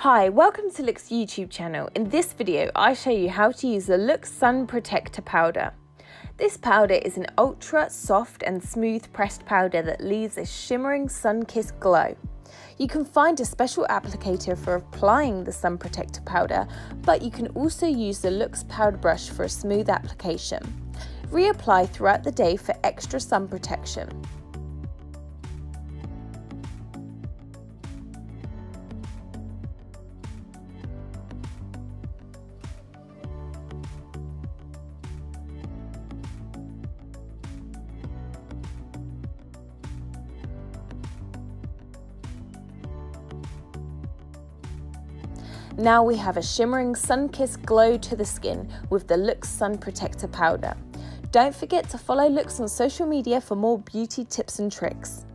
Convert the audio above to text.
Hi, welcome to LOOk's YouTube channel. In this video, I show you how to use the LOOkX Sun Protector Powder. This powder is an ultra soft and smooth pressed powder that leaves a shimmering sun-kissed glow. You can find a special applicator for applying the sun protector powder, but you can also use the LOOkX powder brush for a smooth application. Reapply throughout the day for extra sun protection. Now we have a shimmering sun-kissed glow to the skin with the LOOkX Sun Protector Powder. Don't forget to follow LOOkX on social media for more beauty tips and tricks.